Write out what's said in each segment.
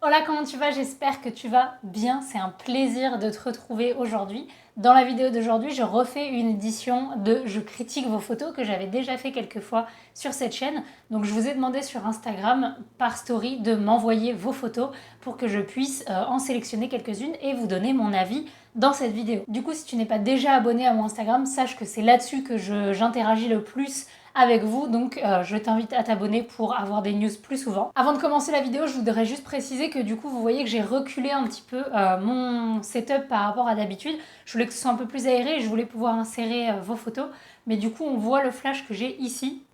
Hola, comment tu vas? J'espère que tu vas bien. C'est un plaisir de te retrouver aujourd'hui. Dans la vidéo d'aujourd'hui, je refais une édition de Je critique vos photos que j'avais déjà fait quelques fois sur cette chaîne. Donc je vous ai demandé sur Instagram par story de m'envoyer vos photos pour que je puisse en sélectionner quelques-unes et vous donner mon avis dans cette vidéo. Du coup, si tu n'es pas déjà abonné à mon Instagram, sache que c'est là-dessus que j'interagis le plus avec vous, donc je t'invite à t'abonner pour avoir des news plus souvent. Avant de commencer la vidéo, je voudrais juste préciser que du coup vous voyez que j'ai reculé un petit peu mon setup par rapport à d'habitude. Je voulais que ce soit un peu plus aéré et je voulais pouvoir insérer vos photos, mais du coup on voit le flash que j'ai ici.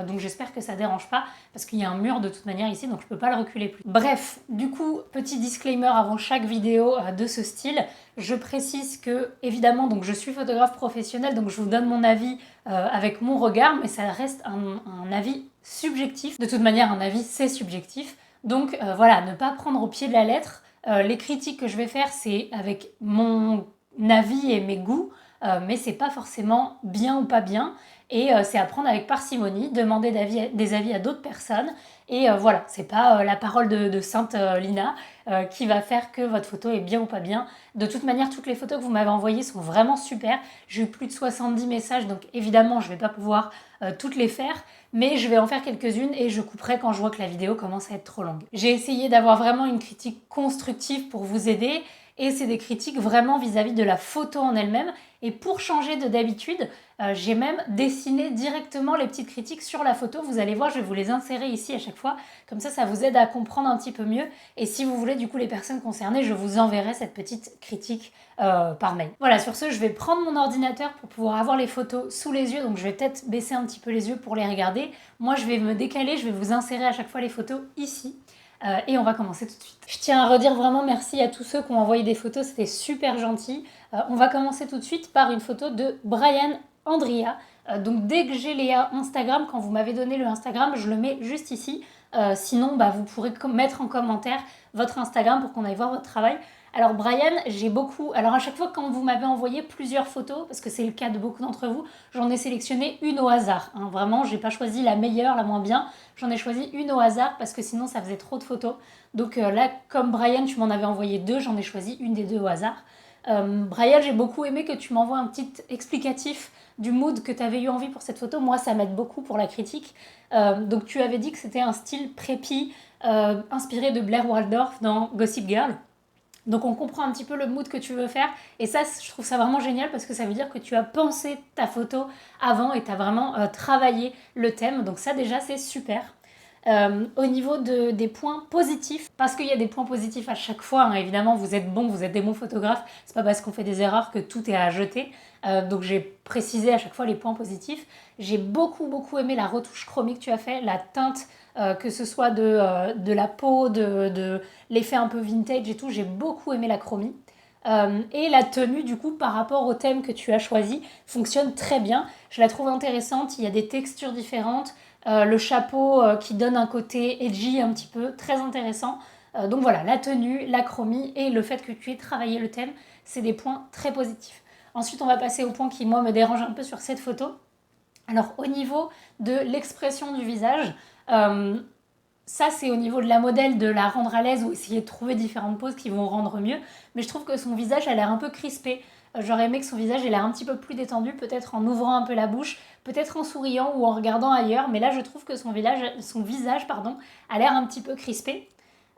Donc j'espère que ça ne dérange pas parce qu'il y a un mur de toute manière ici, donc je ne peux pas le reculer plus. Bref, du coup, petit disclaimer avant chaque vidéo de ce style. Je précise que, évidemment, donc je suis photographe professionnelle, donc je vous donne mon avis avec mon regard, mais ça reste un avis subjectif. De toute manière, un avis, c'est subjectif. Donc voilà, ne pas prendre au pied de la lettre. Les critiques que je vais faire, c'est avec mon avis et mes goûts, mais c'est pas forcément bien ou pas bien. Et c'est à prendre avec parcimonie, demander des avis à d'autres personnes. Et voilà, c'est pas la parole de Sainte Lina qui va faire que votre photo est bien ou pas bien. De toute manière, toutes les photos que vous m'avez envoyées sont vraiment super. J'ai eu plus de 70 messages, donc évidemment, je vais pas pouvoir toutes les faire, mais je vais en faire quelques-unes et je couperai quand je vois que la vidéo commence à être trop longue. J'ai essayé d'avoir vraiment une critique constructive pour vous aider, et c'est des critiques vraiment vis-à-vis de la photo en elle-même. Et pour changer de d'habitude, j'ai même dessiné directement les petites critiques sur la photo. Vous allez voir, je vais vous les insérer ici à chaque fois. Comme ça vous aide à comprendre un petit peu mieux. Et si vous voulez, du coup, les personnes concernées, je vous enverrai cette petite critique par mail. Voilà, sur ce, je vais prendre mon ordinateur pour pouvoir avoir les photos sous les yeux. Donc, je vais peut-être baisser un petit peu les yeux pour les regarder. Moi, je vais me décaler, je vais vous insérer à chaque fois les photos ici. Et on va commencer tout de suite. Je tiens à redire vraiment merci à tous ceux qui ont envoyé des photos, c'était super gentil. On va commencer tout de suite par une photo de Brian Andria. Donc dès que j'ai les Instagram, quand vous m'avez donné le Instagram, je le mets juste ici. Sinon, vous pourrez mettre en commentaire votre Instagram pour qu'on aille voir votre travail. Alors Brian, j'ai beaucoup... Alors à chaque fois quand vous m'avez envoyé plusieurs photos, parce que c'est le cas de beaucoup d'entre vous, j'en ai sélectionné une au hasard. Hein. Vraiment, j'ai pas choisi la meilleure, la moins bien. J'en ai choisi une au hasard parce que sinon ça faisait trop de photos. Donc là, comme Brian, tu m'en avais envoyé deux, j'en ai choisi une des deux au hasard. Brian, j'ai beaucoup aimé que tu m'envoies un petit explicatif du mood que tu avais eu envie pour cette photo. Moi, ça m'aide beaucoup pour la critique. Donc tu avais dit que c'était un style préppy inspiré de Blair Waldorf dans Gossip Girl. Donc on comprend un petit peu le mood que tu veux faire, et ça, je trouve ça vraiment génial parce que ça veut dire que tu as pensé ta photo avant et tu as vraiment travaillé le thème. Donc ça déjà, c'est super. Au niveau des points positifs, parce qu'il y a des points positifs à chaque fois, hein, évidemment vous êtes bon, vous êtes des bons photographes, c'est pas parce qu'on fait des erreurs que tout est à jeter, donc j'ai précisé à chaque fois les points positifs. J'ai beaucoup aimé la retouche chromie que tu as fait, la teinte, que ce soit de la peau, de l'effet un peu vintage et tout, j'ai beaucoup aimé la chromie. Et la tenue, du coup, par rapport au thème que tu as choisi, fonctionne très bien. Je la trouve intéressante, il y a des textures différentes, le chapeau qui donne un côté edgy un petit peu, très intéressant. Donc voilà, la tenue, la chromie et le fait que tu aies travaillé le thème, c'est des points très positifs. Ensuite, on va passer au point qui, moi, me dérange un peu sur cette photo. Alors, au niveau de l'expression du visage, ça, c'est au niveau de la modèle, de la rendre à l'aise ou essayer de trouver différentes poses qui vont rendre mieux. Mais je trouve que son visage a l'air un peu crispé. J'aurais aimé que son visage ait l'air un petit peu plus détendu, peut-être en ouvrant un peu la bouche, peut-être en souriant ou en regardant ailleurs. Mais là, je trouve que son visage a l'air un petit peu crispé.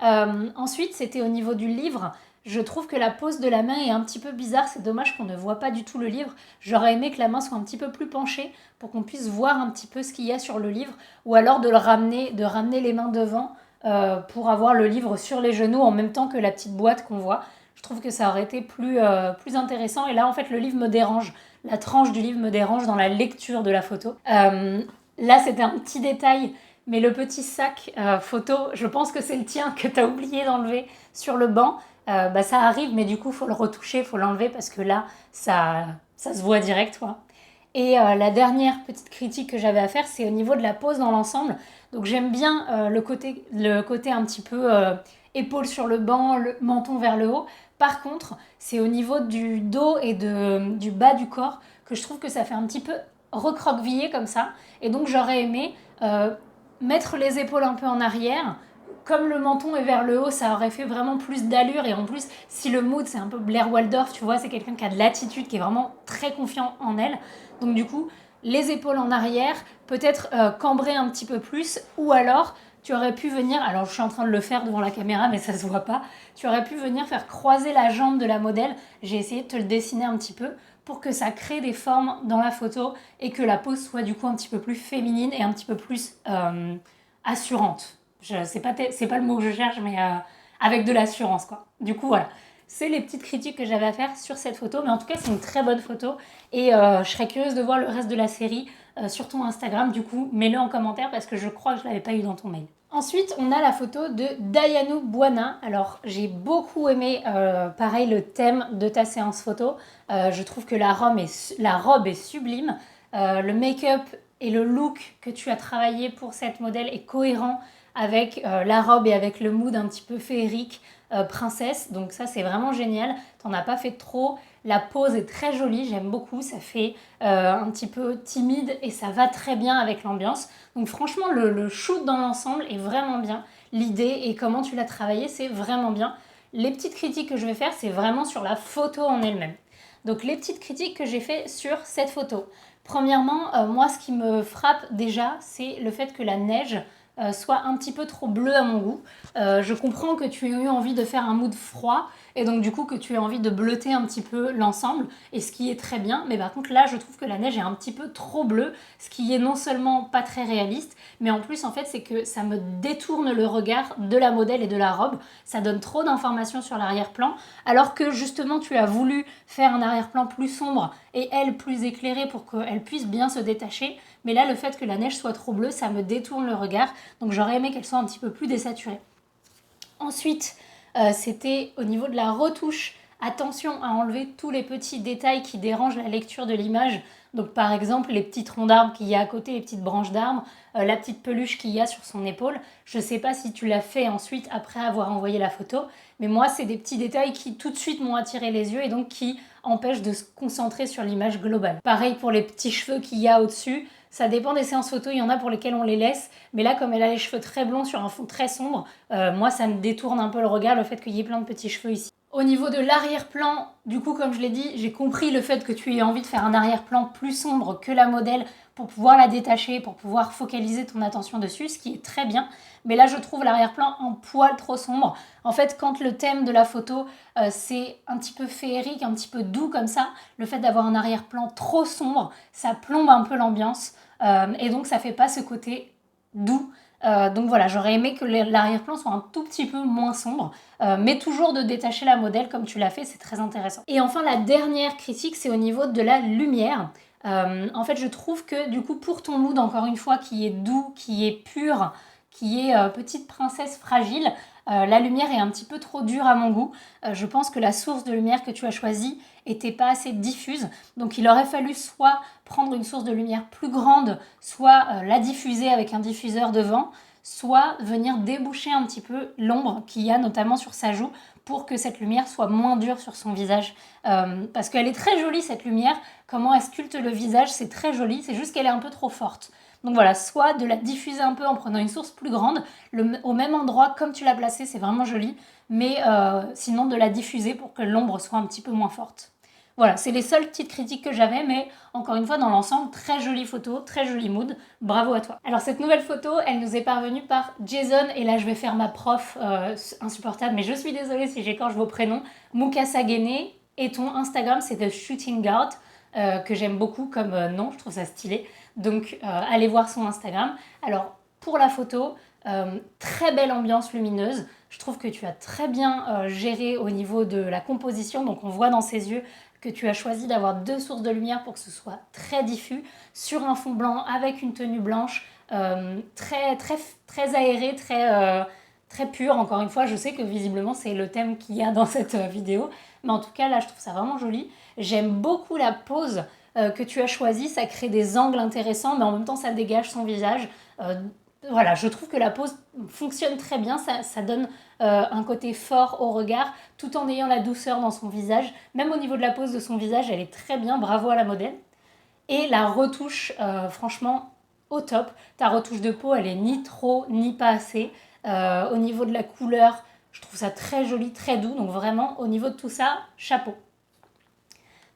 Ensuite, c'était au niveau du livre. Je trouve que la pose de la main est un petit peu bizarre. C'est dommage qu'on ne voit pas du tout le livre. J'aurais aimé que la main soit un petit peu plus penchée pour qu'on puisse voir un petit peu ce qu'il y a sur le livre. Ou alors de ramener les mains devant pour avoir le livre sur les genoux en même temps que la petite boîte qu'on voit. Je trouve que ça aurait été plus intéressant. Et là, en fait, le livre me dérange. La tranche du livre me dérange dans la lecture de la photo. Là, c'était un petit détail. Mais le petit sac photo, je pense que c'est le tien que tu as oublié d'enlever sur le banc. Ça arrive, mais du coup, il faut le retoucher, il faut l'enlever parce que là, ça se voit direct, quoi. Et la dernière petite critique que j'avais à faire, c'est au niveau de la pose dans l'ensemble. Donc j'aime bien le côté un petit peu épaule sur le banc, le menton vers le haut. Par contre, c'est au niveau du dos et du bas du corps que je trouve que ça fait un petit peu recroquevillé comme ça. Et donc j'aurais aimé mettre les épaules un peu en arrière, comme le menton est vers le haut, ça aurait fait vraiment plus d'allure. Et en plus, si le mood, c'est un peu Blair Waldorf, tu vois, c'est quelqu'un qui a de l'attitude, qui est vraiment très confiant en elle. Donc du coup, les épaules en arrière, peut-être cambrer un petit peu plus, ou alors tu aurais pu venir, alors je suis en train de le faire devant la caméra mais ça se voit pas, tu aurais pu venir faire croiser la jambe de la modèle. J'ai essayé de te le dessiner un petit peu pour que ça crée des formes dans la photo et que la pose soit du coup un petit peu plus féminine et un petit peu plus assurante. C'est pas le mot que je cherche, mais avec de l'assurance quoi. Du coup voilà, c'est les petites critiques que j'avais à faire sur cette photo, mais en tout cas c'est une très bonne photo et je serais curieuse de voir le reste de la série sur ton Instagram. Du coup mets-le en commentaire parce que je crois que je l'avais pas eu dans ton mail. Ensuite, on a la photo de Dayanou Bouana. Alors, j'ai beaucoup aimé, pareil, le thème de ta séance photo. Je trouve que la robe est sublime. Le make-up et le look que tu as travaillé pour cette modèle est cohérent avec la robe et avec le mood un petit peu féerique, princesse. Donc ça, c'est vraiment génial. T'en as pas fait trop. La pose est très jolie, j'aime beaucoup. Ça fait un petit peu timide et ça va très bien avec l'ambiance. Donc franchement, le shoot dans l'ensemble est vraiment bien. L'idée et comment tu l'as travaillé, c'est vraiment bien. Les petites critiques que je vais faire, c'est vraiment sur la photo en elle-même. Donc les petites critiques que j'ai fait sur cette photo. Premièrement, moi, ce qui me frappe déjà, c'est le fait que la neige soit un petit peu trop bleue à mon goût. Je comprends que tu aies eu envie de faire un mood froid et donc du coup que tu aies envie de bleuter un petit peu l'ensemble, et ce qui est très bien. Mais par contre là, je trouve que la neige est un petit peu trop bleue, ce qui est non seulement pas très réaliste, mais en plus en fait c'est que ça me détourne le regard de la modèle et de la robe. Ça donne trop d'informations sur l'arrière-plan, alors que justement tu as voulu faire un arrière-plan plus sombre et elle plus éclairée pour qu'elle puisse bien se détacher. Mais là, le fait que la neige soit trop bleue, ça me détourne le regard. Donc j'aurais aimé qu'elle soit un petit peu plus désaturée. Ensuite, c'était au niveau de la retouche. Attention à enlever tous les petits détails qui dérangent la lecture de l'image. Donc par exemple, les petits troncs d'arbres qu'il y a à côté, les petites branches d'arbres, la petite peluche qu'il y a sur son épaule. Je ne sais pas si tu l'as fait ensuite après avoir envoyé la photo, mais moi, c'est des petits détails qui tout de suite m'ont attiré les yeux et donc qui empêchent de se concentrer sur l'image globale. Pareil pour les petits cheveux qu'il y a au-dessus. Ça dépend des séances photos, il y en a pour lesquelles on les laisse, mais là, comme elle a les cheveux très blonds sur un fond très sombre, moi, ça me détourne un peu le regard, le fait qu'il y ait plein de petits cheveux ici. Au niveau de l'arrière-plan, du coup, comme je l'ai dit, j'ai compris le fait que tu aies envie de faire un arrière-plan plus sombre que la modèle pour pouvoir la détacher, pour pouvoir focaliser ton attention dessus, ce qui est très bien. Mais là, je trouve l'arrière-plan un poil trop sombre. En fait, quand le thème de la photo, c'est un petit peu féerique, un petit peu doux comme ça, le fait d'avoir un arrière-plan trop sombre, ça plombe un peu l'ambiance. Et donc, ça fait pas ce côté doux. Donc voilà, j'aurais aimé que l'arrière-plan soit un tout petit peu moins sombre, mais toujours de détacher la modèle comme tu l'as fait, c'est très intéressant. Et enfin, la dernière critique, c'est au niveau de la lumière. En fait, je trouve que du coup, pour ton mood, encore une fois, qui est doux, qui est pur, qui est petite princesse fragile, la lumière est un petit peu trop dure à mon goût. Je pense que la source de lumière que tu as choisie était pas assez diffuse. Donc il aurait fallu soit prendre une source de lumière plus grande, soit la diffuser avec un diffuseur devant, soit venir déboucher un petit peu l'ombre qu'il y a notamment sur sa joue pour que cette lumière soit moins dure sur son visage. Parce qu'elle est très jolie cette lumière, comment elle sculpte le visage, c'est très joli, c'est juste qu'elle est un peu trop forte. Donc voilà, soit de la diffuser un peu en prenant une source plus grande, au même endroit comme tu l'as placée, c'est vraiment joli, mais sinon de la diffuser pour que l'ombre soit un petit peu moins forte. Voilà, c'est les seules petites critiques que j'avais, mais encore une fois, dans l'ensemble, très jolie photo, très joli mood. Bravo à toi. Alors cette nouvelle photo, elle nous est parvenue par Jason, et là je vais faire ma prof insupportable, mais je suis désolée si j'écorche vos prénoms. Mukasa Gene, et ton Instagram c'est The Shooting Guard, que j'aime beaucoup comme nom, je trouve ça stylé. Donc allez voir son Instagram. Alors pour la photo, très belle ambiance lumineuse. Je trouve que tu as très bien géré au niveau de la composition. Donc on voit dans ses yeux que tu as choisi d'avoir deux sources de lumière pour que ce soit très diffus sur un fond blanc avec une tenue blanche, très aérée, très pure. Encore une fois, je sais que visiblement c'est le thème qu'il y a dans cette vidéo, mais en tout cas là je trouve ça vraiment joli. J'aime beaucoup la pose que tu as choisie, ça crée des angles intéressants, mais en même temps ça dégage son visage. Voilà, je trouve que la pose fonctionne très bien, ça donne un côté fort au regard, tout en ayant la douceur dans son visage. Même au niveau de la pose de son visage, elle est très bien, bravo à la modèle. Et la retouche, franchement, au top. Ta retouche de peau, elle est ni trop, ni pas assez. au niveau de la couleur, je trouve ça très joli, très doux. Donc vraiment, au niveau de tout ça, chapeau.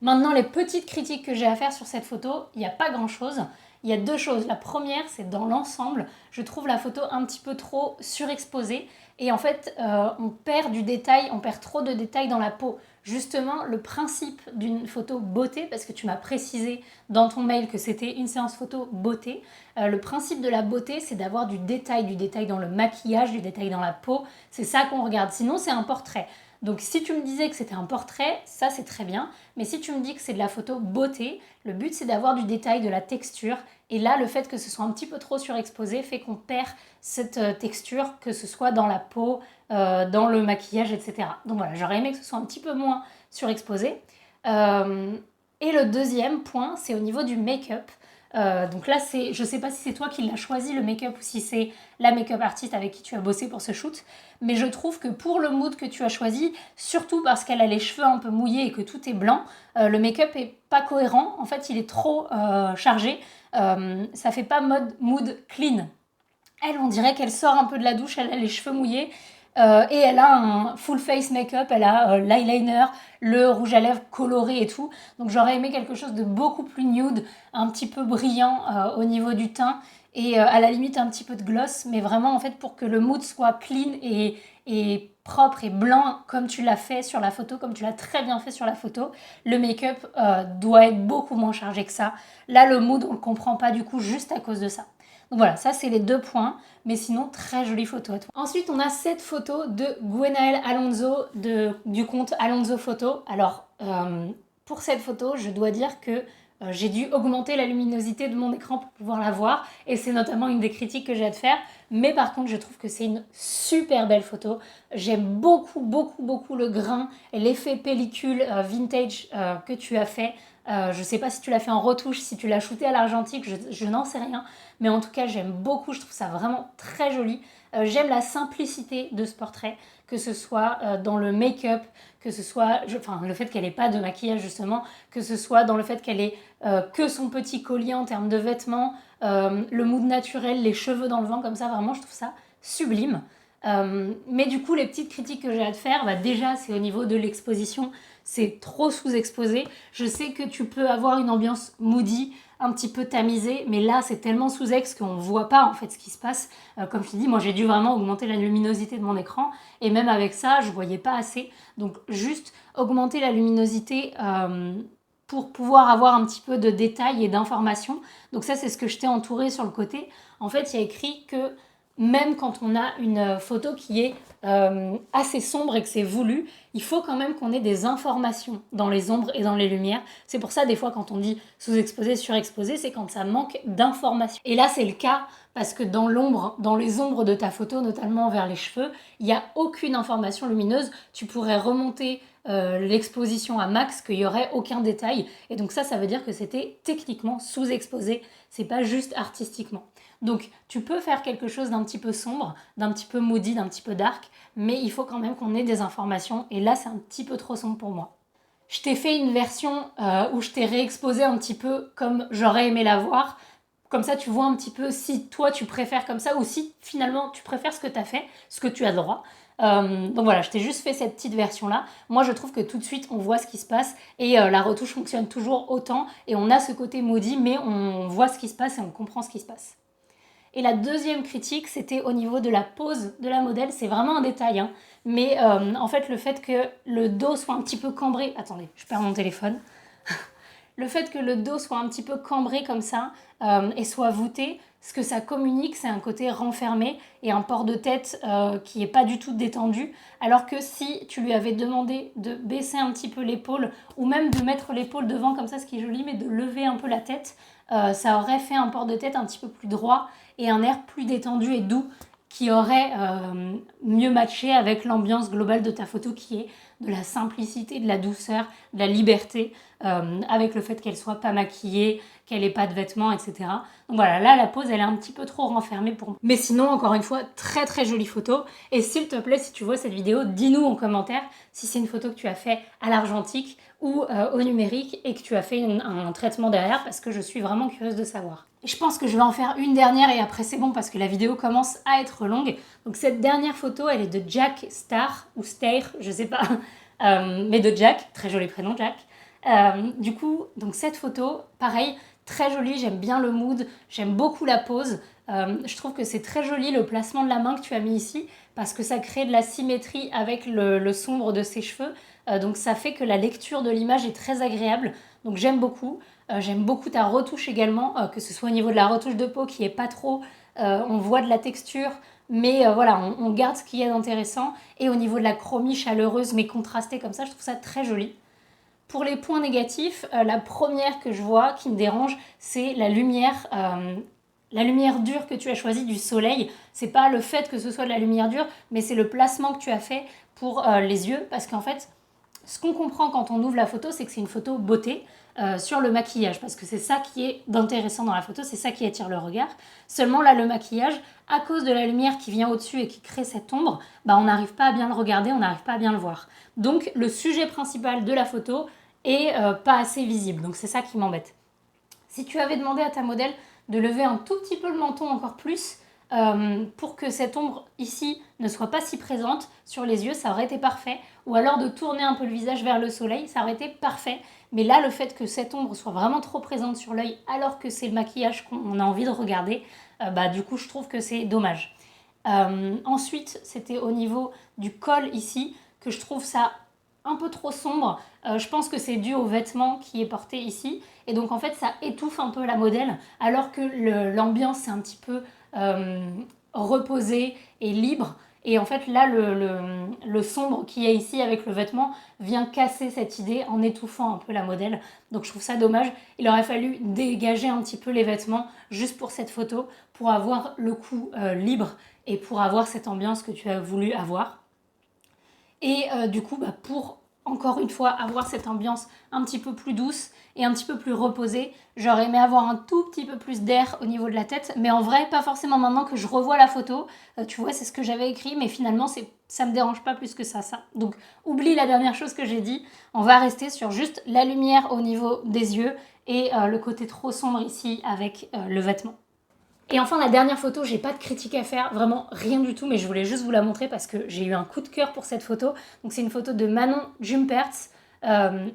Maintenant, les petites critiques que j'ai à faire sur cette photo, il n'y a pas grand-chose. Il y a deux choses. La première, c'est dans l'ensemble, je trouve la photo un petit peu trop surexposée. Et en fait, on perd du détail, on perd trop de détails dans la peau. Justement, le principe d'une photo beauté, parce que tu m'as précisé dans ton mail que c'était une séance photo beauté, le principe de la beauté, c'est d'avoir du détail dans le maquillage, du détail dans la peau. C'est ça qu'on regarde. Sinon, c'est un portrait. Donc si tu me disais que c'était un portrait, ça c'est très bien. Mais si tu me dis que c'est de la photo beauté, le but c'est d'avoir du détail, de la texture. Et là, le fait que ce soit un petit peu trop surexposé fait qu'on perd cette texture, que ce soit dans la peau, dans le maquillage, etc. Donc voilà, j'aurais aimé que ce soit un petit peu moins surexposé. Et le deuxième point, c'est au niveau du make-up. Donc là, je ne sais pas si c'est toi qui l'as choisi le make-up ou si c'est la make-up artiste avec qui tu as bossé pour ce shoot. Mais je trouve que pour le mood que tu as choisi, surtout parce qu'elle a les cheveux un peu mouillés et que tout est blanc, le make-up est pas cohérent. En fait, il est trop chargé. Ça fait pas mood clean. Elle, on dirait qu'elle sort un peu de la douche, elle a les cheveux mouillés. Et elle a un full face make-up, elle a l'eyeliner, le rouge à lèvres coloré et tout. Donc j'aurais aimé quelque chose de beaucoup plus nude, un petit peu brillant au niveau du teint et à la limite un petit peu de gloss. Mais vraiment en fait pour que le mood soit clean et propre et blanc comme tu l'as fait sur la photo, comme tu l'as très bien fait sur la photo, le make-up doit être beaucoup moins chargé que ça. Là le mood on le comprend pas du coup juste à cause de ça. Donc voilà, ça c'est les deux points, mais sinon très jolie photo à toi. Ensuite on a cette photo de Gwenaëlle Alonso du compte Alonso Photo. Alors pour cette photo je dois dire que j'ai dû augmenter la luminosité de mon écran pour pouvoir la voir et c'est notamment une des critiques que j'ai à te faire. Mais par contre je trouve que c'est une super belle photo. J'aime beaucoup le grain et l'effet pellicule vintage que tu as fait. Je ne sais pas si tu l'as fait en retouche, si tu l'as shooté à l'argentique, je n'en sais rien. Mais en tout cas, j'aime beaucoup, je trouve ça vraiment très joli. J'aime la simplicité de ce portrait, que ce soit dans le make-up, que ce soit, le fait qu'elle n'ait pas de maquillage justement, que ce soit dans le fait qu'elle ait que son petit collier en termes de vêtements, le mood naturel, les cheveux dans le vent comme ça, vraiment, je trouve ça sublime. Mais du coup, les petites critiques que j'ai à te faire, déjà, c'est au niveau de l'exposition. C'est trop sous-exposé. Je sais que tu peux avoir une ambiance moody, un petit peu tamisée, mais là, c'est tellement sous-ex qu'on ne voit pas en fait ce qui se passe. Comme je te dis, moi, j'ai dû vraiment augmenter la luminosité de mon écran, et même avec ça, je ne voyais pas assez. Donc, juste augmenter la luminosité pour pouvoir avoir un petit peu de détails et d'informations. Donc ça, c'est ce que je t'ai entouré sur le côté. En fait, il y a écrit que même quand on a une photo qui est assez sombre et que c'est voulu, il faut quand même qu'on ait des informations dans les ombres et dans les lumières. C'est pour ça, des fois, quand on dit sous-exposé, surexposé, c'est quand ça manque d'informations. Et là, c'est le cas parce que dans l'ombre, dans les ombres de ta photo, notamment vers les cheveux, il n'y a aucune information lumineuse. Tu pourrais remonter l'exposition à max, qu'il n'y aurait aucun détail. Et donc ça veut dire que c'était techniquement sous-exposé. C'est pas juste artistiquement. Donc tu peux faire quelque chose d'un petit peu sombre, d'un petit peu moody, d'un petit peu dark, mais il faut quand même qu'on ait des informations. Et là, c'est un petit peu trop sombre pour moi. Je t'ai fait une version où je t'ai réexposé un petit peu comme j'aurais aimé la voir. Comme ça, tu vois un petit peu si toi, tu préfères comme ça ou si finalement, tu préfères ce que tu as fait, ce que tu as le droit. Donc voilà, je t'ai juste fait cette petite version-là. Moi, je trouve que tout de suite, on voit ce qui se passe et la retouche fonctionne toujours autant. Et on a ce côté maudit, mais on voit ce qui se passe et on comprend ce qui se passe. Et la deuxième critique, c'était au niveau de la pose de la modèle. C'est vraiment un détail, hein. Mais en fait, le fait que le dos soit un petit peu cambré... Attendez, je perds mon téléphone. Le fait que le dos soit un petit peu cambré comme ça et soit voûté, ce que ça communique, c'est un côté renfermé et un port de tête qui n'est pas du tout détendu. Alors que si tu lui avais demandé de baisser un petit peu l'épaule ou même de mettre l'épaule devant comme ça, ce qui est joli, mais de lever un peu la tête, ça aurait fait un port de tête un petit peu plus droit et un air plus détendu et doux qui aurait mieux matché avec l'ambiance globale de ta photo qui est de la simplicité, de la douceur, de la liberté, avec le fait qu'elle soit pas maquillée, qu'elle ait pas de vêtements, etc. Donc voilà, là la pose elle est un petit peu trop renfermée pour moi. Mais sinon, encore une fois, très très jolie photo. Et s'il te plaît, si tu vois cette vidéo, dis-nous en commentaire si c'est une photo que tu as fait à l'argentique ou au numérique et que tu as fait un traitement derrière, parce que je suis vraiment curieuse de savoir. Et je pense que je vais en faire une dernière et après c'est bon parce que la vidéo commence à être longue. Donc cette dernière photo, elle est de Jack Star, ou Stair, je sais pas, mais de Jack, très joli prénom Jack. Du coup, donc cette photo, pareil, très jolie, j'aime bien le mood, j'aime beaucoup la pose. Je trouve que c'est très joli le placement de la main que tu as mis ici parce que ça crée de la symétrie avec le sombre de ses cheveux. Donc ça fait que la lecture de l'image est très agréable. Donc j'aime beaucoup. J'aime beaucoup ta retouche également, que ce soit au niveau de la retouche de peau qui est pas trop... on voit de la texture, mais voilà, on garde ce qu'il y a d'intéressant. Et au niveau de la chromie chaleureuse mais contrastée comme ça, je trouve ça très joli. Pour les points négatifs, la première que je vois qui me dérange, c'est la lumière dure que tu as choisie du soleil. C'est pas le fait que ce soit de la lumière dure, mais c'est le placement que tu as fait pour les yeux. Parce qu'en fait, ce qu'on comprend quand on ouvre la photo, c'est que c'est une photo beauté sur le maquillage. Parce que c'est ça qui est d'intéressant dans la photo, c'est ça qui attire le regard. Seulement là, le maquillage, à cause de la lumière qui vient au-dessus et qui crée cette ombre, bah, on n'arrive pas à bien le regarder, on n'arrive pas à bien le voir. Donc le sujet principal de la photo est pas assez visible. Donc c'est ça qui m'embête. Si tu avais demandé à ta modèle de lever un tout petit peu le menton encore plus pour que cette ombre ici ne soit pas si présente sur les yeux, ça aurait été parfait. Ou alors de tourner un peu le visage vers le soleil, ça aurait été parfait. Mais là, le fait que cette ombre soit vraiment trop présente sur l'œil alors que c'est le maquillage qu'on a envie de regarder, bah, du coup, je trouve que c'est dommage. Ensuite, c'était au niveau du col ici que je trouve ça un peu trop sombre. Je pense que c'est dû au vêtement qui est porté ici. Et donc en fait ça étouffe un peu la modèle alors que l'ambiance c'est un petit peu reposée et libre. Et en fait là le sombre qui est ici avec le vêtement vient casser cette idée en étouffant un peu la modèle. Donc je trouve ça dommage. Il aurait fallu dégager un petit peu les vêtements juste pour cette photo pour avoir le coup libre et pour avoir cette ambiance que tu as voulu avoir. Et du coup, bah, pour encore une fois avoir cette ambiance un petit peu plus douce et un petit peu plus reposée, j'aurais aimé avoir un tout petit peu plus d'air au niveau de la tête. Mais en vrai, pas forcément maintenant que je revois la photo. Tu vois, c'est ce que j'avais écrit, mais finalement, ça me dérange pas plus que ça. Donc, oublie la dernière chose que j'ai dit. On va rester sur juste la lumière au niveau des yeux et le côté trop sombre ici avec le vêtement. Et enfin, la dernière photo, j'ai pas de critique à faire, vraiment rien du tout, mais je voulais juste vous la montrer parce que j'ai eu un coup de cœur pour cette photo. Donc c'est une photo de Manon Jumpertz.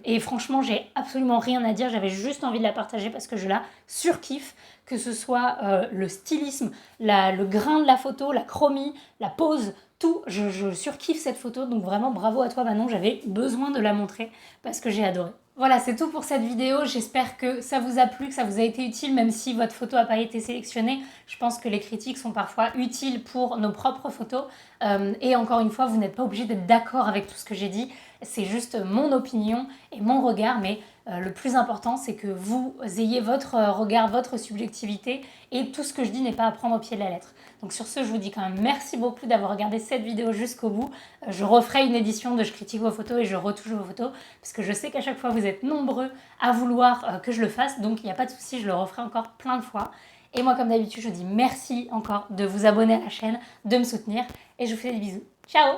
Et franchement, j'ai absolument rien à dire, j'avais juste envie de la partager parce que je la surkiffe, que ce soit le stylisme, le grain de la photo, la chromie, la pose, tout, je surkiffe cette photo, donc vraiment bravo à toi Manon, j'avais besoin de la montrer parce que j'ai adoré. Voilà, c'est tout pour cette vidéo. J'espère que ça vous a plu, que ça vous a été utile, même si votre photo n'a pas été sélectionnée. Je pense que les critiques sont parfois utiles pour nos propres photos. Et encore une fois, vous n'êtes pas obligé d'être d'accord avec tout ce que j'ai dit. C'est juste mon opinion et mon regard, mais le plus important, c'est que vous ayez votre regard, votre subjectivité, et tout ce que je dis n'est pas à prendre au pied de la lettre. Donc sur ce, je vous dis quand même merci beaucoup d'avoir regardé cette vidéo jusqu'au bout. Je referai une édition de Je critique vos photos et je retouche vos photos, parce que je sais qu'à chaque fois, vous êtes nombreux à vouloir que je le fasse, donc il n'y a pas de souci, je le referai encore plein de fois. Et moi, comme d'habitude, je vous dis merci encore de vous abonner à la chaîne, de me soutenir, et je vous fais des bisous. Ciao!